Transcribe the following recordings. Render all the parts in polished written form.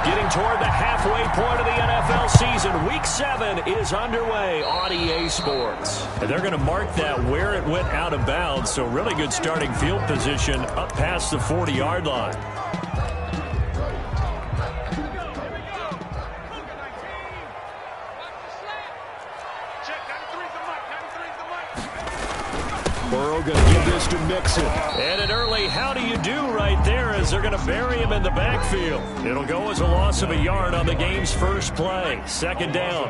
Getting toward the halfway point of the NFL season. Week 7 is underway on EA Sports. And they're going to mark that where it went out of bounds. So really good starting field position up past the 40-yard line. Burrow going to give this to Mixon. And an early how do you do right there as they're going to bury him in the backfield. It'll go as a loss of a yard on the game's first play. Second down.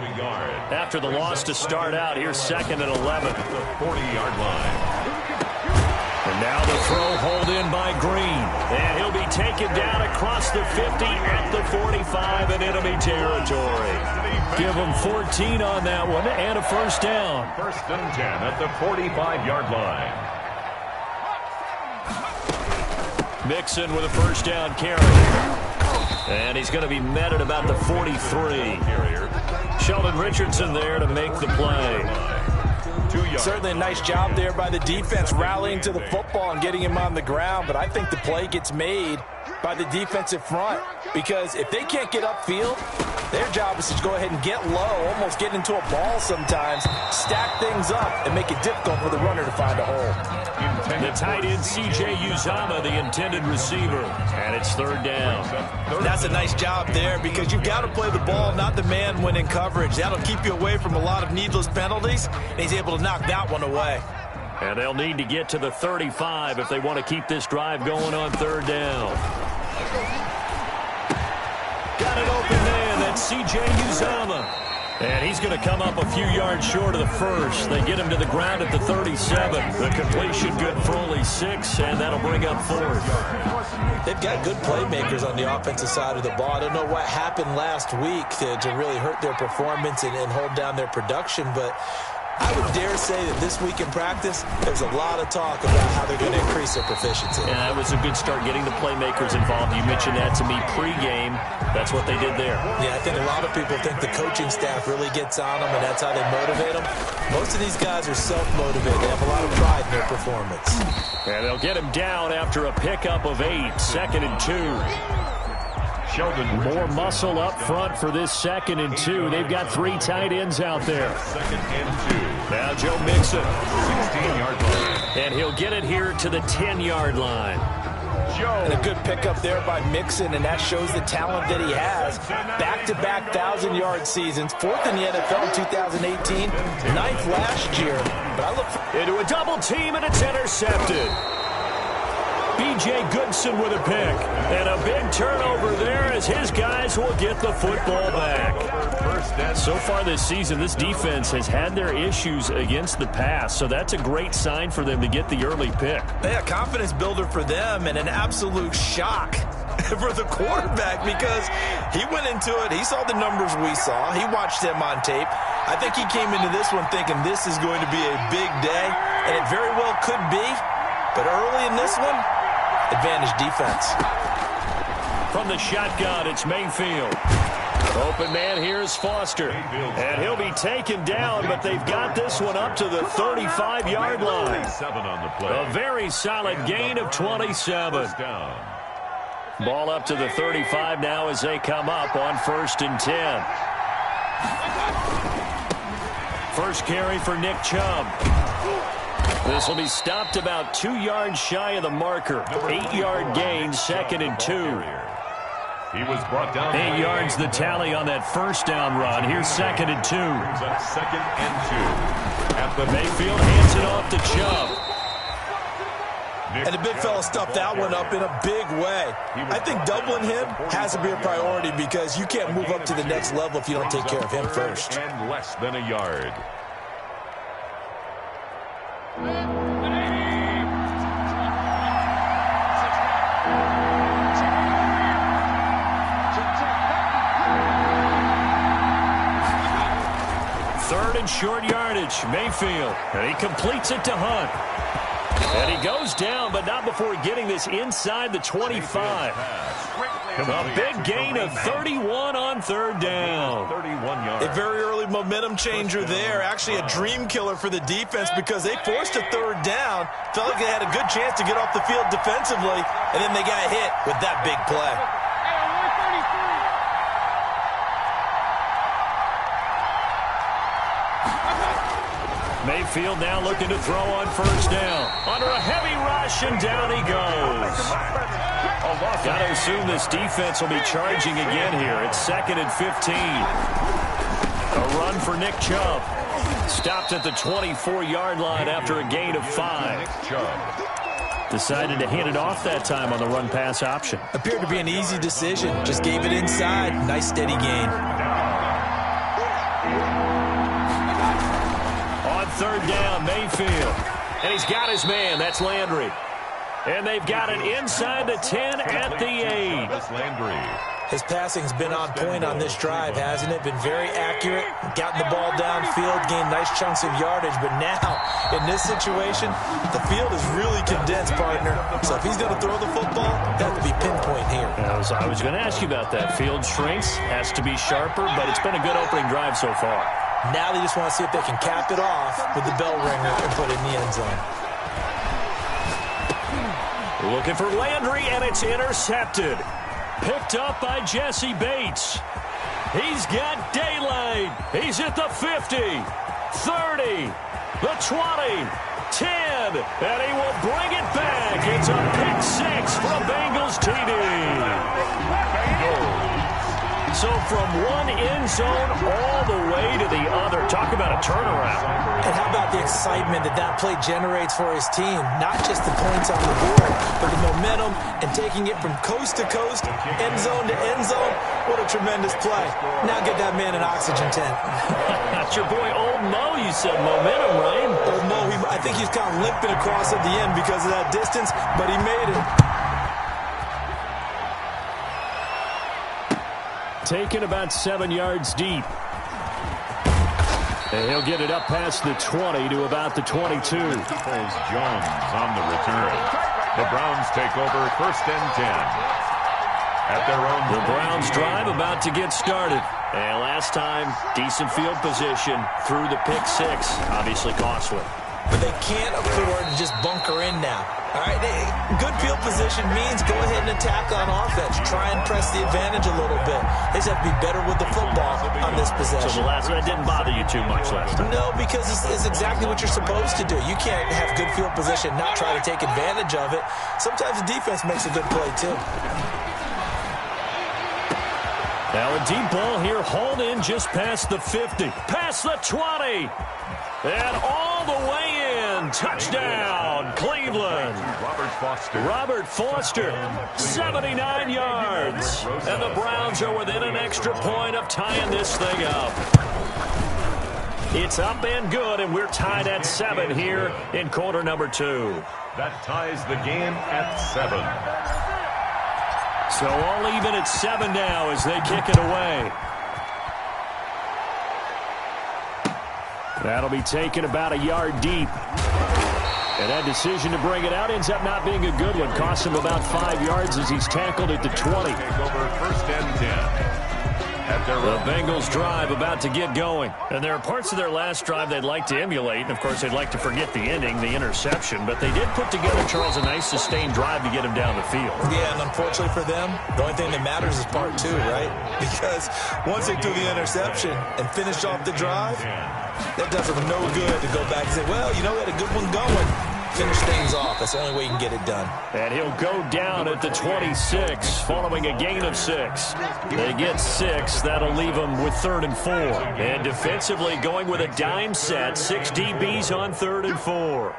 After the loss to start out, here's second and 11. At the 40-yard line. And now the throw hauled in by Green. And he'll be taken down across the 50 at the 45 in enemy territory. Give him 14 on that one and a first down. First and 10 at the 45-yard line. Mixon with a first down carry. And he's going to be met at about the 43. Sheldon Richardson there to make the play. Certainly a nice job there by the defense rallying to the football and getting him on the ground, but I think the play gets made by the defensive front because if they can't get upfield, their job is to go ahead and get low, almost get into a ball sometimes, stack things up, and make it difficult for the runner to find a hole. The tight end, C.J. Uzomah, the intended receiver, and it's third down. That's a nice job there because you've got to play the ball, not the man when in coverage. That'll keep you away from a lot of needless penalties, and he's able to knock that one away. And they'll need to get to the 35 if they want to keep this drive going on third down. Got it open man, that's C.J. Uzomah. And he's going to come up a few yards short of the first. They get him to the ground at the 37. The completion good for only 6, and that'll bring up fourth. They've got good playmakers on the offensive side of the ball. I don't know what happened last week to really hurt their performance and hold down their production, but I would dare say that this week in practice, there's a lot of talk about how they're going to increase their proficiency. Yeah, that was a good start getting the playmakers involved. You mentioned that to me pregame. That's what they did there. Yeah, I think a lot of people think the coaching staff really gets on them, and that's how they motivate them. Most of these guys are self-motivated. They have a lot of pride in their performance. And they'll get him down after a pickup of 8, second and 2. More muscle up front for this second and 2. They've got 3 tight ends out there. Second and 2. Now Joe Mixon. 16-yard line. And he'll get it here to the 10-yard line. And a good pickup there by Mixon, and that shows the talent that he has. Back-to-back 1,000-yard seasons. 4th in the NFL in 2018. 9th last year. But I look for into a double team, and it's intercepted. B.J. Goodson with a pick. And a big turnover there as his guys will get the football back. So far this season, this defense has had their issues against the pass, so that's a great sign for them to get the early pick. Yeah, confidence builder for them and an absolute shock for the quarterback because he went into it. He saw the numbers we saw. He watched them on tape. I think he came into this one thinking this is going to be a big day, and it very well could be. But early in this one, advantage defense. From the shotgun, it's Mayfield. Open man, here's Foster. And he'll be taken down, but they've got this one up to the 35-yard line. A very solid gain of 27. Ball up to the 35 now as they come up on 1st and 10. First carry for Nick Chubb. This will be stopped about 2 yards shy of the marker. 8-yard gain, second and 2. He was brought down. 8 yards the tally on that first down run. Here's second and 2. Second and 2. At the Mayfield hands it off to Chubb. And the big fella stuffed that one up in a big way. I think doubling him has to be a priority because you can't move up to the next level if you don't take care of him first. And less than a yard. Third and short yardage, Mayfield. And he completes it to Hunt. And he goes down, but not before getting this inside the 25. A big gain of 31 on third down. 31 yards. A very early momentum changer there. Actually a dream killer for the defense because they forced a third down. Felt like they had a good chance to get off the field defensively, and then they got hit with that big play. Mayfield now looking to throw on first down. Under a heavy rush, and down he goes. Got to assume this defense will be charging again here. It's 2nd and 15. A run for Nick Chubb. Stopped at the 24-yard line after a gain of 5. Decided to hand it off that time on the run-pass option. Appeared to be an easy decision. Just gave it inside. Nice steady gain. On 3rd down, Mayfield. And he's got his man. That's Landry. And they've got it inside the 10 at the 8. Landry. His passing's been on point on this drive, hasn't it? Been very accurate, gotten the ball downfield, gained nice chunks of yardage. But now, in this situation, the field is really condensed, partner. So if he's going to throw the football, that would be pinpoint here. I was going to ask you about that. Field shrinks, has to be sharper, but it's been a good opening drive so far. Now they just want to see if they can cap it off with the bell ringer and put it in the end zone. Looking for Landry, and it's intercepted. Picked up by Jesse Bates. He's got daylight. He's at the 50, 30, the 20, 10, and he will bring it back. It's a pick 6 for a Bengals TD. So from one end zone all the way to the other. Talk about a turnaround. And how about the excitement that play generates for his team? Not just the points on the board, but the momentum and taking it from coast to coast, end zone to end zone. What a tremendous play. Now get that man an oxygen tent. That's your boy Old Mo, you said. Momentum, right? Old Mo, I think he's kind of limping across at the end because of that distance, but he made it. Taken about 7 yards deep. And he'll get it up past the 20 to about the 22. Pulls Jones on the return. The Browns take over 1st and 10. At their own. The Browns drive about to get started. And last time, decent field position through the pick 6. Obviously costly. But they can't afford to just bunker in now. All right, good field position means go ahead and attack on offense. Try and press the advantage a little bit. They just have to be better with the football on this possession. So that didn't bother you too much last time? No, because it's exactly what you're supposed to do. You can't have good field position, not try to take advantage of it. Sometimes the defense makes a good play, too. Now a deep ball here, hauled in just past the 50. Past the 20. And all the way in. Touchdown, Cleveland. Robert Foster, 79 yards. And the Browns are within an extra point of tying this thing up. It's up and good, and we're tied at 7 here in quarter number 2. That ties the game at 7. So all even at 7 now as they kick it away. That'll be taken about a yard deep. And that decision to bring it out ends up not being a good one. Costs him about 5 yards as he's tackled at the 20. Take over 1st and 10. The Bengals drive about to get going. And there are parts of their last drive they'd like to emulate. And, of course, they'd like to forget the ending, the interception. But they did put together, Charles, a nice sustained drive to get him down the field. Yeah, and unfortunately for them, the only thing that matters is part 2, right? Because once they threw the interception and finished off the drive, that does them no good to go back and say, well, you know, we had a good one going. Finish things off. That's the only way you can get it done. And he'll go down at the 26 following a gain of 6. They get 6. That'll leave them with 3rd and 4. And defensively going with a dime set. 6 DBs on 3rd and 4.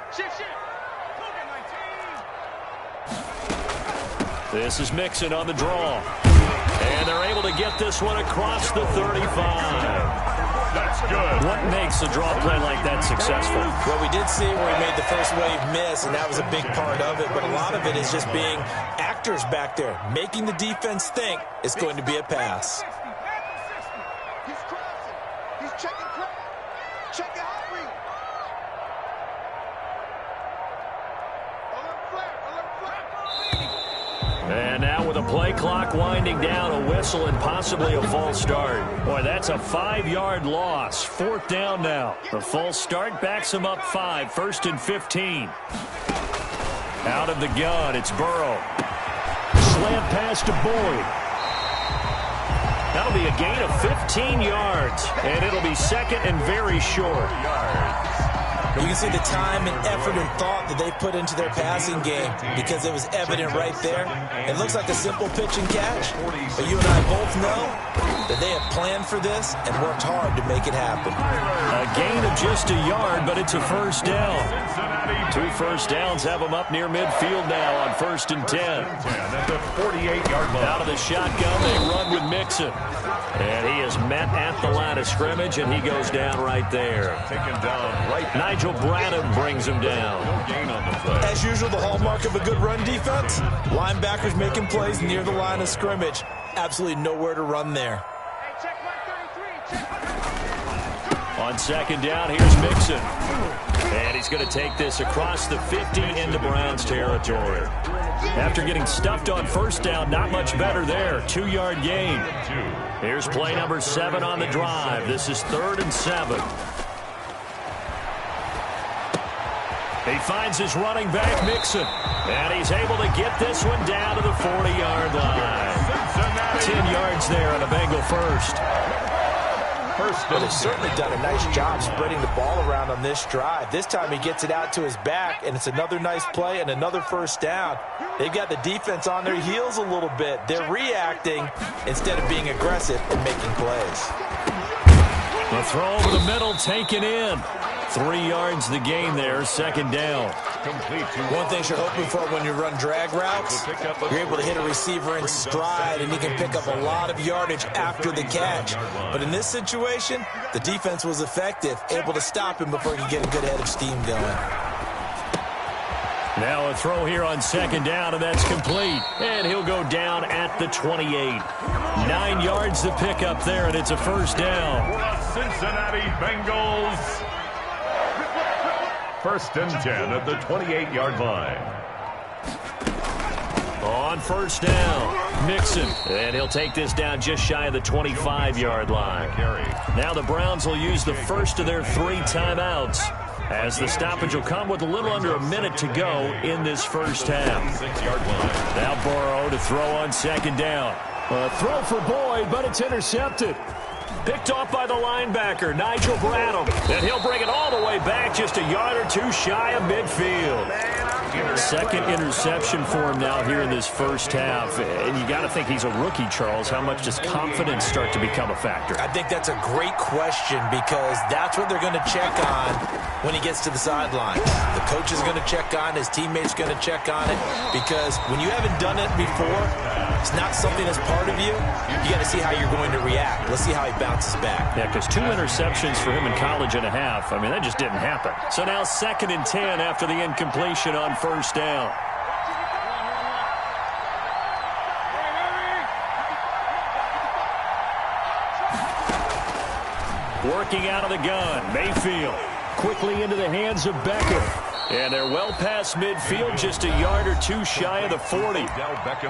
This is Mixon on the draw. And they're able to get this one across the 35. That's good. What makes a draw play like that successful? Well, we did see where he made the first wave miss, and that was a big part of it. But a lot of it is just being actors back there, making the defense think it's going to be a pass. He's crossing. He's checking crowd. Check the hot read. Alert flag. Alert flag. And now with a play clock winding down, a whistle and possibly a false start. Boy, that's a 5-yard loss. 4th down now. The false start backs him up 5. 1st and 15. Out of the gun, it's Burrow. Slant pass to Boyd. That'll be a gain of 15 yards. And it'll be 2nd and very short. You can see the time and effort and thought that they put into their passing game because it was evident right there. It looks like a simple pitch and catch, but you and I both know that they have planned for this and worked hard to make it happen. A gain of just a yard, but it's a first down. 2 first downs have them up near midfield now on 1st and 10. At the 48-yard line. Out of the shotgun, they run with Mixon. And he is met at the line of scrimmage, and he goes down right there. Taken down right. Nigel Bradham brings him down. No gain on the play. As usual, the hallmark of a good run defense, linebackers making plays near the line of scrimmage. Absolutely nowhere to run there. On 2nd down, here's Mixon. And he's going to take this across the 50 into Browns territory. After getting stuffed on 1st down, not much better there. 2-yard gain. Here's play number 7 on the drive. This is 3rd and 7. He finds his running back, Mixon. And he's able to get this one down to the 40-yard line. 10 yards there on a Bengal first. Well, they've certainly done a nice job spreading the ball around on this drive. This time he gets it out to his back, and it's another nice play and another first down. They've got the defense on their heels a little bit. They're reacting instead of being aggressive and making plays. The throw over the middle, taken in. 3 yards the gain there, 2nd down. One thing you're hoping for when you run drag routes, you're able to hit a receiver in stride, and he can pick up a lot of yardage after the catch. But in this situation, the defense was effective, able to stop him before he could get a good head of steam going. Now a throw here on 2nd down, and that's complete. And he'll go down at the 28. 9 yards to pick up there, and it's a first down. Cincinnati Bengals. 1st and 10 at the 28-yard line. On 1st down, Mixon. And he'll take this down just shy of the 25-yard line. Now the Browns will use the first of their 3 timeouts, as the stoppage will come with a little under a minute to go in this first half. 6-yard line. Now Burrow to throw on 2nd down. A throw for Boyd, but it's intercepted. Picked off by the linebacker, Nigel Bradham. And he'll bring it all the way back, just a yard or 2 shy of midfield. 2nd interception for him now here in this first half. And you got to think he's a rookie, Charles. How much does confidence start to become a factor? I think that's a great question, because that's what they're going to check on when he gets to the sideline. The coach is going to check on, his teammates going to check on it, because when you haven't done it before, it's not something that's part of you. You got to see how you're going to react. Let's see how he bounces back. Yeah, because 2 interceptions for him in college and a half. I mean, that just didn't happen. So now 2nd and 10 after the incompletion on 1st down. Working out of the gun, Mayfield quickly into the hands of Beckham. And they're well past midfield, just a yard or 2 shy of the 40.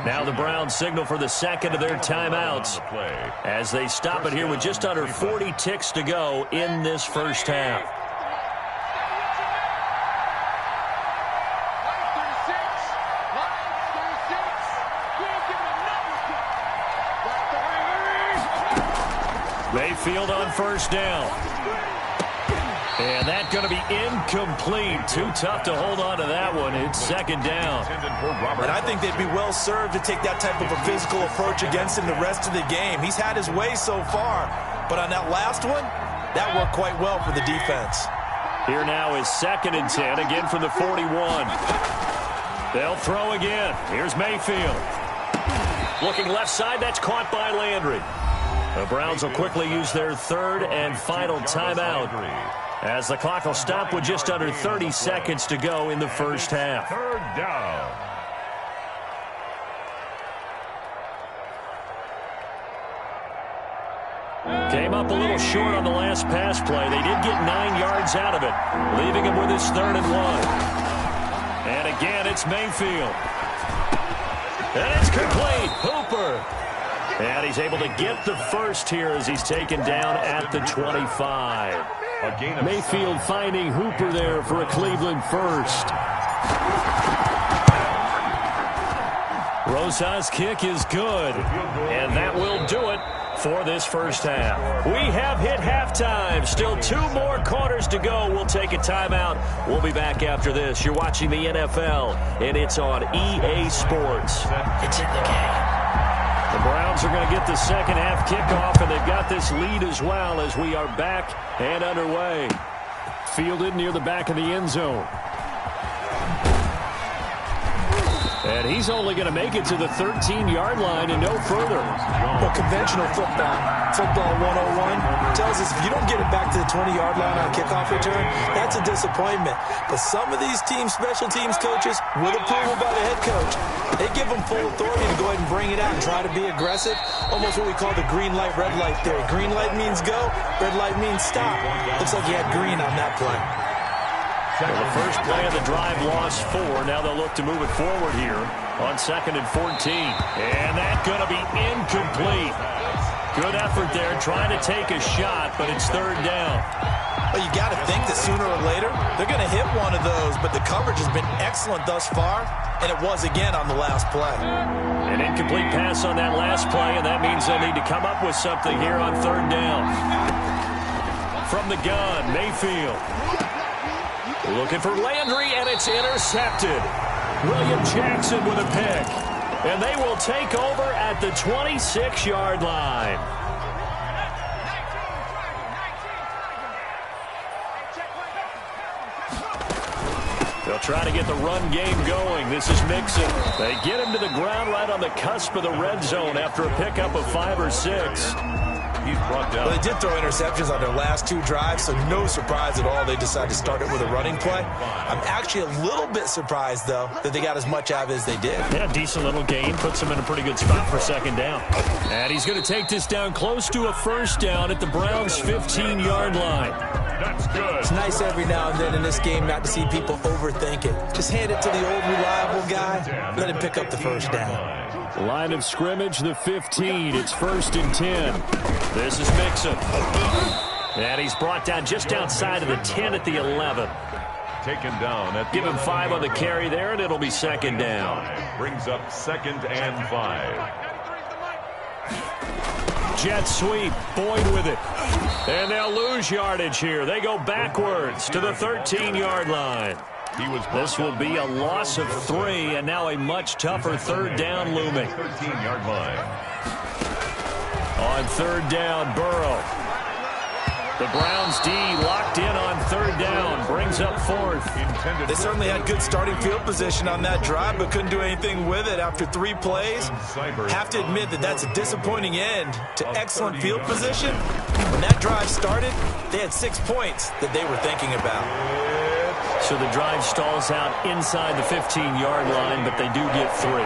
Now the Browns signal for the 2nd of their timeouts as they stop it here with just under 40 ticks to go in this first half. Mayfield on 1st down. And that's going to be incomplete. Too tough to hold on to that one. It's 2nd down. And I think they'd be well served to take that type of a physical approach against him the rest of the game. He's had his way so far, but on that last one, that worked quite well for the defense. Here now is 2nd and 10, again from the 41. They'll throw again. Here's Mayfield. Looking left side, that's caught by Landry. The Browns will quickly use their 3rd and final timeout, as the clock will stop with just under 30 seconds to go in the first half. 3rd down. Came up a little short on the last pass play. They did get 9 yards out of it, leaving him with his 3rd and 1. And again, it's Mayfield. And it's complete. Hooper. And he's able to get the first here as he's taken down at the 25. Mayfield finding Hooper there for a Cleveland first. Rosas' kick is good. And that will do it for this first half. We have hit halftime. Still 2 more quarters to go. We'll take a timeout. We'll be back after this. You're watching the NFL, and it's on EA Sports. It's in the game. The Browns are going to get the second half kickoff, and they've got this lead as well as we are back and underway. Fielded near the back of the end zone. And he's only going to make it to the 13-yard line and no further. Well, conventional football 101 tells us if you don't get it back to the 20-yard line on kickoff return, that's a disappointment. But some of these special teams coaches, with approval by the head coach, they give them full authority to go ahead and bring it out and try to be aggressive. Almost what we call the green light, red light theory. Green light means go, red light means stop. Looks like he had green on that play. Well, the first play of the drive lost 4. Now they'll look to move it forward here on 2nd and 14. And that's going to be incomplete. Good effort there trying to take a shot, but it's 3rd down. Well, you got to think that sooner or later they're going to hit one of those, but the coverage has been excellent thus far, and it was again on the last play. An incomplete pass on that last play, and that means they'll need to come up with something here on 3rd down. From the gun, Mayfield. Looking for Landry, and it's intercepted. William Jackson with a pick. And they will take over at the 26-yard line. They'll try to get the run game going. This is Mixon. They get him to the ground right on the cusp of the red zone after a pickup of 5 or 6. He's brought down. Well, they did throw interceptions on their last 2 drives, so no surprise at all they decided to start it with a running play. I'm actually a little bit surprised, though, that they got as much out of it as they did. Yeah, decent little gain. Puts them in a pretty good spot for 2nd down. And he's going to take this down close to a 1st down at the Browns' 15-yard line. That's good. It's nice every now and then in this game not to see people overthink it. Just hand it to the old reliable guy, let him pick up the 1st down. Line of scrimmage, the 15. It's 1st and 10. This is Mixon. And he's brought down just outside of the 10 at the 11. Taken down. Give him 5 on the carry there, and it'll be 2nd down. Brings up 2nd and 5. Jet sweep. Boyd with it. And they'll lose yardage here. They go backwards to the 13-yard line. This will be a loss of 3, and now a much tougher 3rd down looming. 13-yard line. On 3rd down, Burrow. The Browns D locked in on 3rd down. Brings up 4th. They certainly had good starting field position on that drive, but couldn't do anything with it after 3 plays. Have to admit that that's a disappointing end to excellent field position. When that drive started, they had 6 points that they were thinking about. So the drive stalls out inside the 15-yard line, but they do get 3.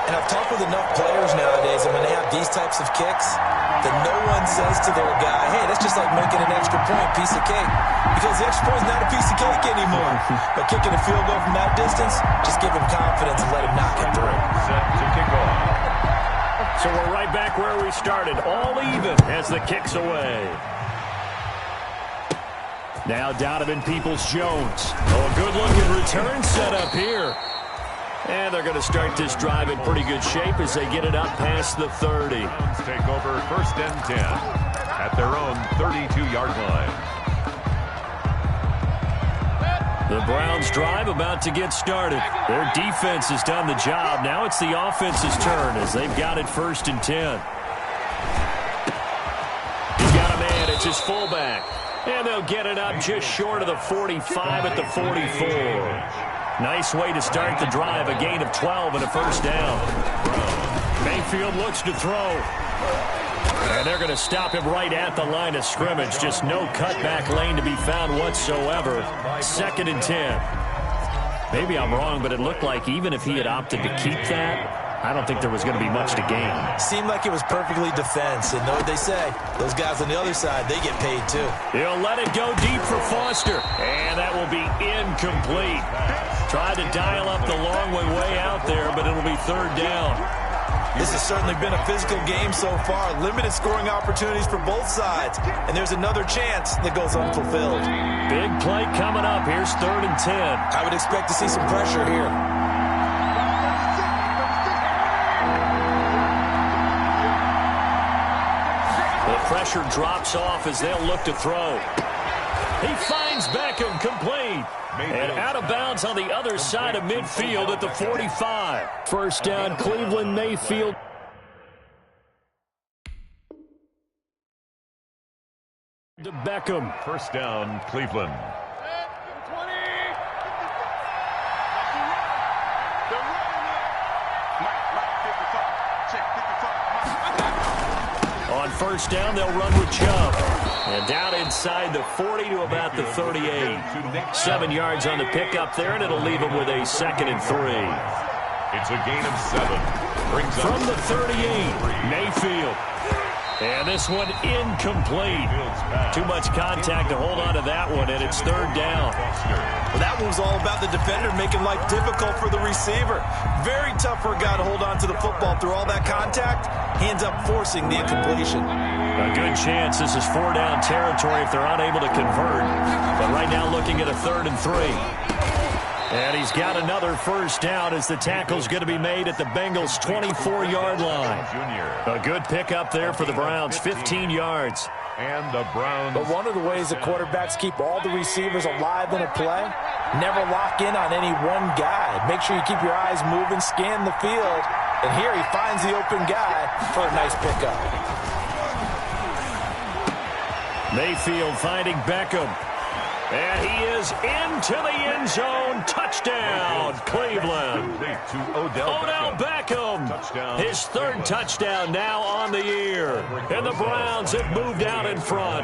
And I've talked with enough players nowadays, and when they have these types of kicks, that no one says to their guy, hey, that's just like making an extra point, piece of cake. Because the extra point is not a piece of cake anymore. But kicking a field goal from that distance, just give him confidence and let him knock it through. Set to kick off. So we're right back where we started, all even as the kick's away. Now Donovan Peoples-Jones. Oh, a good-looking return set up here. And they're going to start this drive in pretty good shape as they get it up past the 30. Browns take over 1st and 10 at their own 32-yard line. The Browns drive about to get started. Their defense has done the job. Now it's the offense's turn as they've got it 1st and 10. He's got a man. It's his fullback. And they'll get it up just short of the 45 at the 44. Nice way to start the drive. A gain of 12 and a 1st down. Mayfield looks to throw. And they're going to stop him right at the line of scrimmage. Just no cutback lane to be found whatsoever. 2nd and 10. Maybe I'm wrong, but it looked like even if he had opted to keep that, I don't think there was going to be much to gain. Seemed like it was perfectly defense. And know what they say? Those guys on the other side, they get paid too. He'll let it go deep for Foster. And that will be incomplete. Tried to dial up the long way out there, but it'll be 3rd down. This has certainly been a physical game so far. Limited scoring opportunities for both sides. And there's another chance that goes unfulfilled. Big play coming up. Here's 3rd and 10. I would expect to see some pressure here. pressure drops off as they'll look to throw. He finds Beckham, complete. And out of bounds on the other side of midfield at the 45. First down, Cleveland. Mayfield. To Beckham. First down, Cleveland. On first down, they'll run with Chubb. And down inside the 40 to about the 38. 7 yards on the pickup there, and it'll leave them with a 2nd and 3. It's a gain of 7. Brings from the 38, Mayfield. And this one incomplete. Too much contact to hold on to that one, and it's 3rd down. Well, that one was all about the defender making life difficult for the receiver. Very tough for a guy to hold on to the football through all that contact. He ends up forcing the incompletion. A good chance this is 4-down territory if they're unable to convert. But right now looking at a 3rd and 3. And he's got another first down as the tackle's going to be made at the Bengals' 24-yard line. A good pickup there for the Browns, 15 yards. And the Browns. But one of the ways the quarterbacks keep all the receivers alive in a play, never lock in on any one guy. Make sure you keep your eyes moving, scan the field. And here he finds the open guy for a nice pickup. Mayfield finding Beckham. And he is into the end zone. Touchdown, Cleveland. Odell Beckham. Touchdown. His 3rd touchdown now on the year. And the Browns have moved out in front.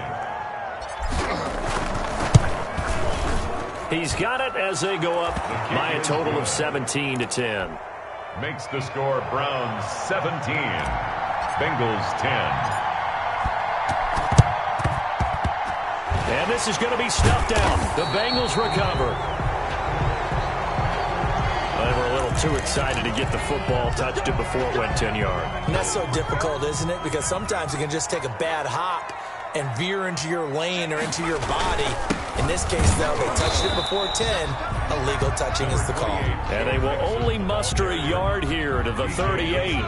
He's got it as they go up by a total of 17-10. Makes the score Browns 17, Bengals 10. And this is going to be snuffed out. The Bengals recover. Well, they were a little too excited to get the football, touched it before it went 10 yards. And that's so difficult, isn't it? Because sometimes you can just take a bad hop and veer into your lane or into your body. In this case, though, they touched it before 10. Illegal touching is the call. And they will only muster a yard here to the 38.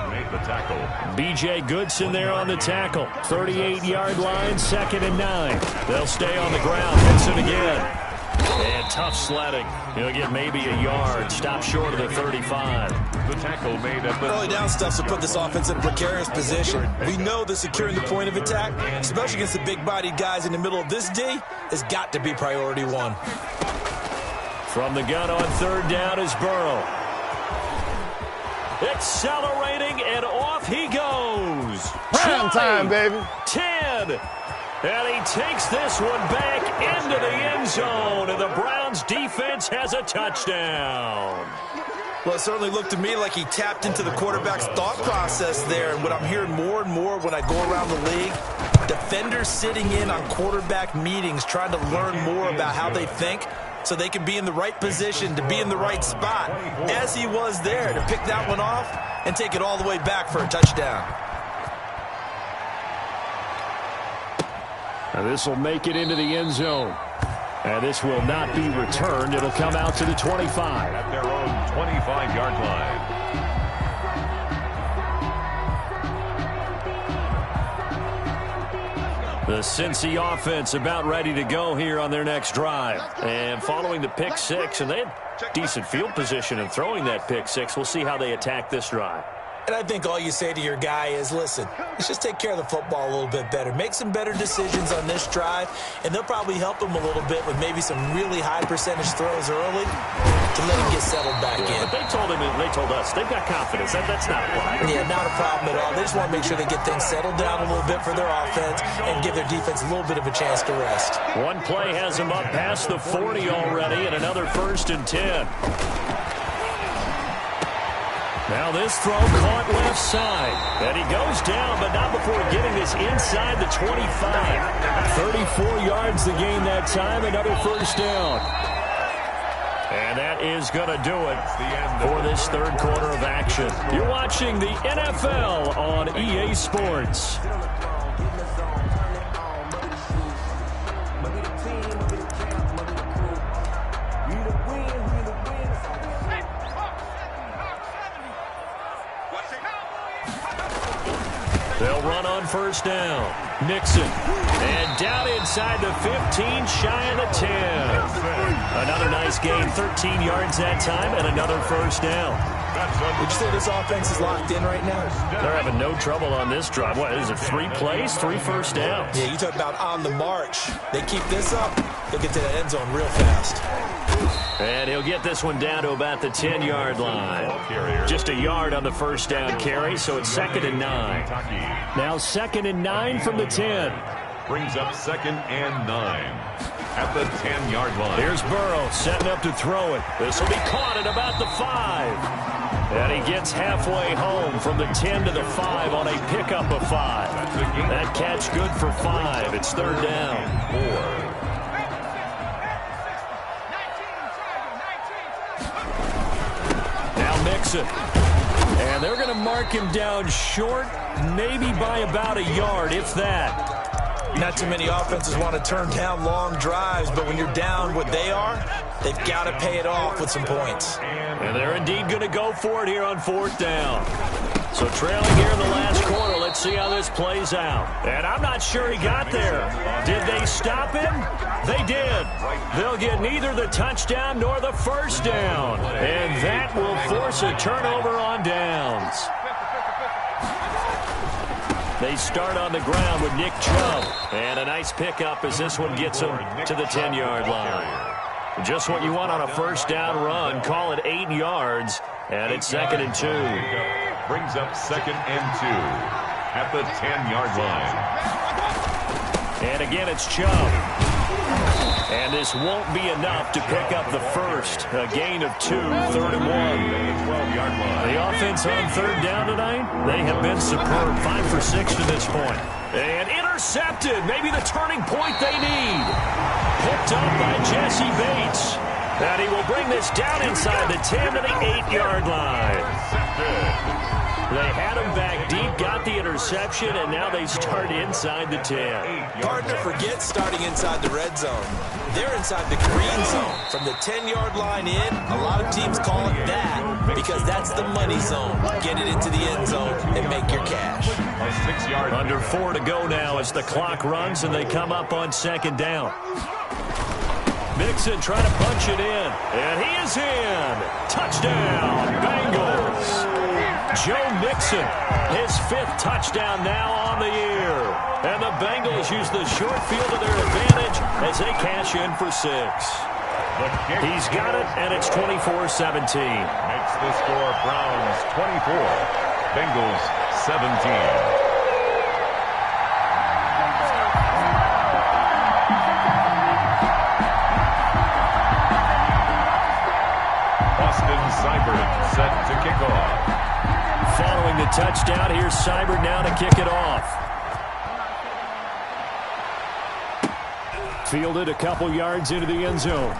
B.J. Goodson there on the tackle. 38-yard line, 2nd and 9. They'll stay on the ground. Goodson again. And tough sledding. He'll get maybe a yard. Stop short of the 35. The tackle made at the early down stuff to put this offense in a precarious position. We know that securing the point of attack, especially against the big-bodied guys in the middle of this D, has got to be priority 1. From the gun on 3rd down is Burrow. Accelerating, and off he goes. Prime time, baby. 10. And he takes this one back into the end zone, and the Browns defense has a touchdown. Well, it certainly looked to me like he tapped into the quarterback's thought process there. And what I'm hearing more and more when I go around the league, defenders sitting in on quarterback meetings trying to learn more about how they think so they can be in the right position to be in the right spot, as he was there to pick that one off and take it all the way back for a touchdown. Now this will make it into the end zone. And this will not be returned. It'll come out to the 25. At their own 25-yard line. The Cincy offense about ready to go here on their next drive. And following the pick 6, and they had decent field position in throwing that pick 6. We'll see how they attack this drive. And I think all you say to your guy is, listen, let's just take care of the football a little bit better. Make some better decisions on this drive, and they'll probably help him a little bit with maybe some really high percentage throws early to let him get settled back in. But they told him, and they told us, they've got confidence. That's not a problem. Yeah, not a problem at all. They just want to make sure they get things settled down a little bit for their offense and give their defense a little bit of a chance to rest. One play has them up past the 40 already, and another 1st and 10. Now this throw caught left side. And he goes down, but not before getting this inside the 25. 34 yards the gain that time, another 1st down. And that is going to do it for this 3rd quarter of action. You're watching the NFL on EA Sports. They'll run run on first down. Mixon. And down inside the 15, shy of the 10. Another nice gain, 13 yards that time, and another first down. Would you say this offense is locked in right now? They're having no trouble on this drive. What is it, 3 plays, 3 first downs? Yeah, you talk about on the march. They keep this up, they'll get to the end zone real fast. And he'll get this one down to about the 10-yard line. Just a yard on the first down carry, so it's 2nd and 9. Now 2nd and 9 from the 10. Brings up 2nd and 9 at the 10-yard line. Here's Burrow setting up to throw it. This will be caught at about the 5. And he gets halfway home from the 10 to the 5 on a pickup of 5. That catch good for 5. It's 3rd down. 4. Now Mixon. And they're going to mark him down short, maybe by about a yard, if that. Not too many offenses want to turn down long drives, but when you're down what they are, they've got to pay it off with some points. And they're indeed going to go for it here on 4th down. So trailing here in the last quarter, let's see how this plays out. And I'm not sure he got there. Did they stop him? They did. They'll get neither the touchdown nor the first down. And that will force a turnover on downs. They start on the ground with Nick Chubb. And a nice pickup as this one gets him to the 10-yard line. Just what you want on a first down run. Call it 8 yards. And it's 2nd and 2. Brings up 2nd and 2 at the 10-yard line. And again, it's Chubb. And this won't be enough to pick up the first. A gain of 2, 3rd and 1. 12-yard line. The offense on 3rd down tonight, they have been superb. 5 for 6 to this point. And intercepted. Maybe the turning point they need. Picked up by Jesse Bates. And he will bring this down inside the 10 to the 8-yard line. They had him back deep, got the interception, and now they start inside the 10. Hard to forget starting inside the red zone. They're inside the green zone. From the 10-yard line in, a lot of teams call it that because that's the money zone. Get it into the end zone and make your cash. Under 4 to go now as the clock runs, and they come up on 2nd down. Mixon trying to punch it in, and he is in. Touchdown, Bengals. Joe Mixon, his 5th touchdown now on the year. And the Bengals use the short field to their advantage as they cash in for 6. He's got it, and it's 24-17. Makes the score Browns 24, Bengals 17. Seibert set to kick off. Following the touchdown, here's Seibert now to kick it off. Fielded a couple yards into the end zone.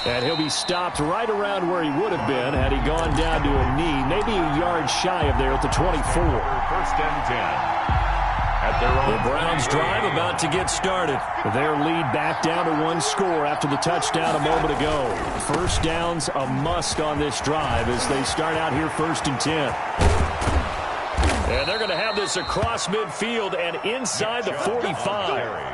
And he'll be stopped right around where he would have been had he gone down to a knee, maybe a yard shy of there at the 24. 1st and 10. The Browns drive about to get started. Their lead back down to 1 score after the touchdown a moment ago. First down's a must on this drive as they start out here 1st and 10. And they're going to have this across midfield and inside the 45.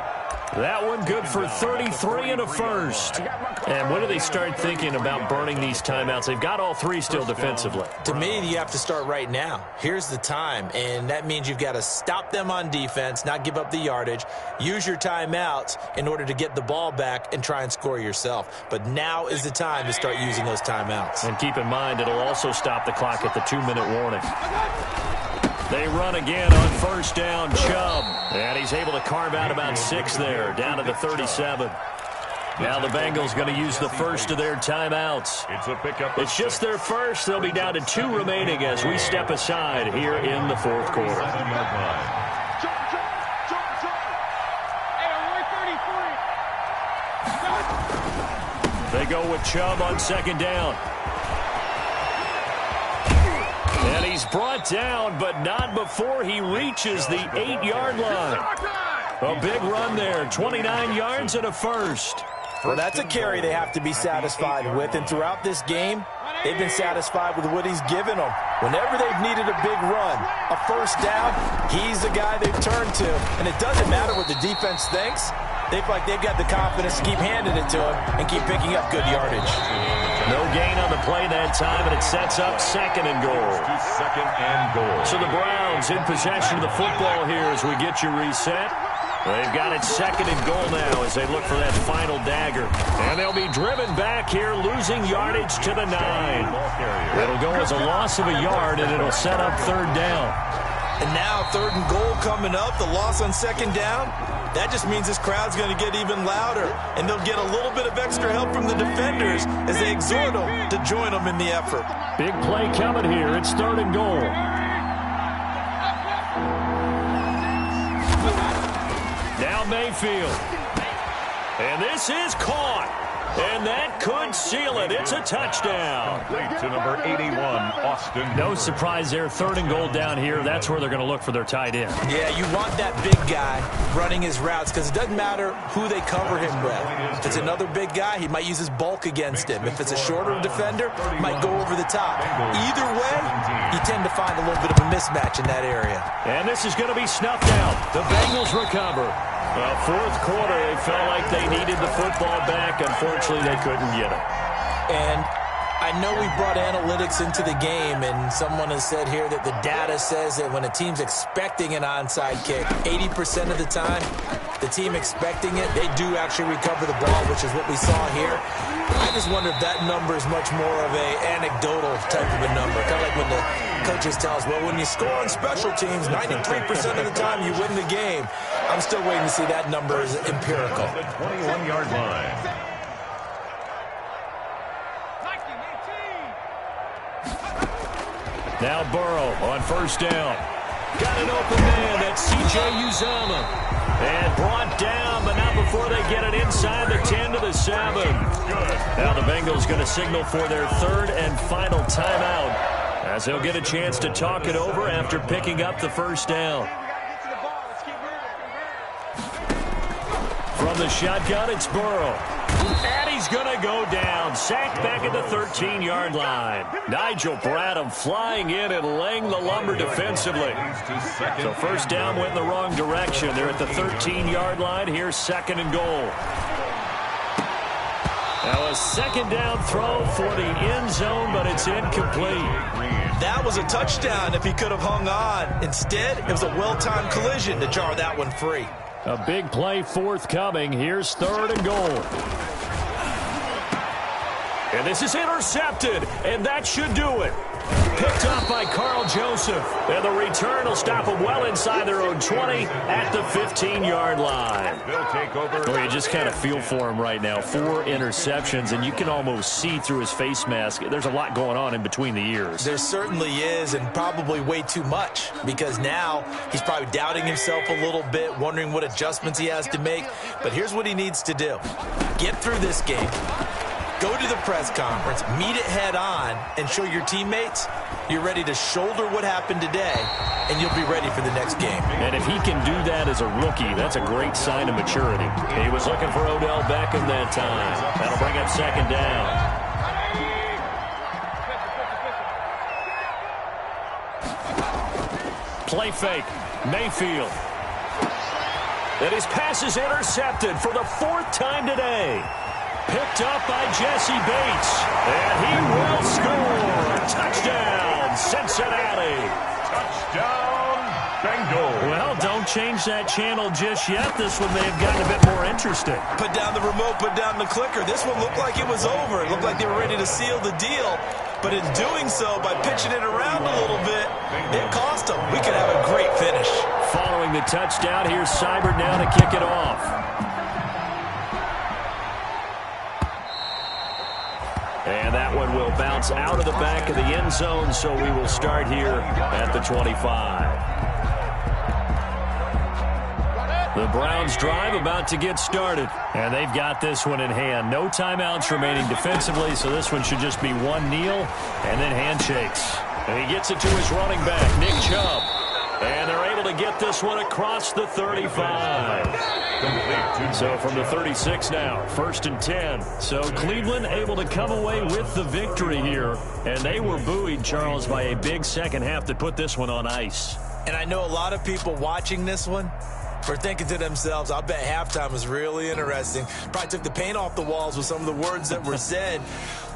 That one good for 33 and a first. And when do they start thinking about burning these timeouts? They've got all 3 still defensively. To me, you have to start right now. Here's the time, and that means you've got to stop them on defense, not give up the yardage, use your timeouts in order to get the ball back and try and score yourself. But now is the time to start using those timeouts. And keep in mind, it'll also stop the clock at the 2-minute warning. They run again on first down, Chubb. And he's able to carve out about 6 there, down to the 37. Now the Bengals going to use the first of their timeouts. It's just their first. They'll be down to 2 remaining as we step aside here in the 4th quarter. They go with Chubb on 2nd down. And he's brought down, but not before he reaches the 8-yard line. A big run there, 29 yards and a first. Well, that's a carry they have to be satisfied with, and throughout this game, they've been satisfied with what he's given them. Whenever they've needed a big run, a first down, he's the guy they've turned to. And it doesn't matter what the defense thinks. They feel like they've got the confidence to keep handing it to him and keep picking up good yardage. No gain on the play that time, and it sets up second and goal. Second and goal. So the Browns in possession of the football here as we get you reset. They've got it second and goal now as they look for that final dagger. And they'll be driven back here, losing yardage to the 9. It'll go as a loss of a yard, and it'll set up third down. And now third and goal coming up, the loss on second down. That just means this crowd's going to get even louder, and they'll get a little bit of extra help from the defenders as they exhort them to join them in the effort. Big play coming here. It's third and goal. Now Mayfield. And this is caught. And that could seal it. It's a touchdown. Complete to number 81, Austin. No surprise there. Third and goal down here. That's where they're going to look for their tight end. Yeah, you want that big guy running his routes because it doesn't matter who they cover him with. If it's another big guy, he might use his bulk against him. If it's a shorter defender, he might go over the top. Either way, you tend to find a little bit of a mismatch in that area. And this is going to be snuffed out. The Bengals recover. Fourth quarter, they felt like they needed the football back. Unfortunately, they couldn't get it. And I know we brought analytics into the game, and someone has said here that the data says that when a team's expecting an onside kick, 80% of the time, the team expecting it, they do actually recover the ball, which is what we saw here. I just wonder if that number is much more of a anecdotal type of a number. Kind of like when the coaches tell us, well, when you score on special teams, 93% of the time you win the game. I'm still waiting to see that number is empirical. The 21-yard line. Now Burrow on first down. Got an open man. That's C.J. Uzomah. And brought down, but not before they get it inside the 10 to the 7. Now the Bengals going to signal for their third and final timeout as they'll get a chance to talk it over after picking up the first down. From the shotgun, it's Burrow. And he's going to go down. Sacked back at the 13-yard line. Nigel Bradham flying in and laying the lumber defensively. So first down went in the wrong direction. They're at the 13-yard line. Here's second and goal. Now a second down throw for the end zone, but it's incomplete. That was a touchdown if he could have hung on. Instead, it was a well-timed collision to jar that one free. A big play forthcoming. Here's third and goal. And this is intercepted, and that should do it. Picked up by Carl Joseph. And the return will stop them well inside their own 20 at the 15-yard line. They'll take over. Well, you just kind of feel for him right now. 4 interceptions, and you can almost see through his face mask. There's a lot going on in between the ears. There certainly is, and probably way too much, because now he's probably doubting himself a little bit, wondering what adjustments he has to make. But here's what he needs to do. Get through this game. Go to the press conference, meet it head on, and show your teammates you're ready to shoulder what happened today, and you'll be ready for the next game. And if he can do that as a rookie, that's a great sign of maturity. He was looking for Odell Beckham that time. That'll bring up second down. Play fake. Mayfield. And his pass is intercepted for the 4th time today. Picked up by Jesse Bates. And he will score. Touchdown, Cincinnati. Touchdown, Bengals. Well, don't change that channel just yet. This one may have gotten a bit more interesting. Put down the remote, put down the clicker. This one looked like it was over. It looked like they were ready to seal the deal. But in doing so, by pitching it around a little bit, it cost them. We could have a great finish. Following the touchdown, here's Seibert now to kick it off. And that one will bounce out of the back of the end zone, so we will start here at the 25. The Browns drive about to get started, and they've got this one in hand. No timeouts remaining defensively, so this one should just be one kneel and then handshakes. And he gets it to his running back, Nick Chubb. And they're able to to get this one across the 35. So from the 36 now, 1st and 10. So Cleveland able to come away with the victory here. And they were buoyed, Charles, by a big second half that put this one on ice. And I know a lot of people watching this one are thinking to themselves, I'll bet halftime was really interesting. Probably took the paint off the walls with some of the words that were said.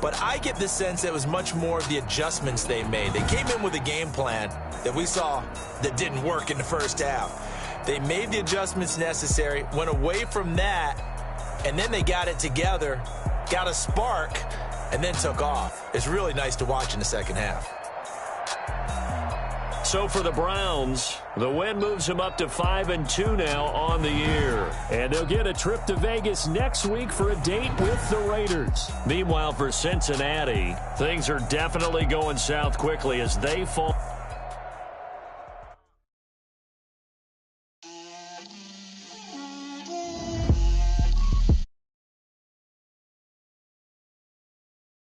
But I get the sense that it was much more of the adjustments they made. They came in with a game plan that we saw that didn't work in the first half. They made the adjustments necessary, went away from that, and then they got it together, got a spark, and then took off. It's really nice to watch in the second half. So for the Browns, the win moves them up to 5-2 now on the year. And they'll get a trip to Vegas next week for a date with the Raiders. Meanwhile, for Cincinnati, things are definitely going south quickly as they fall.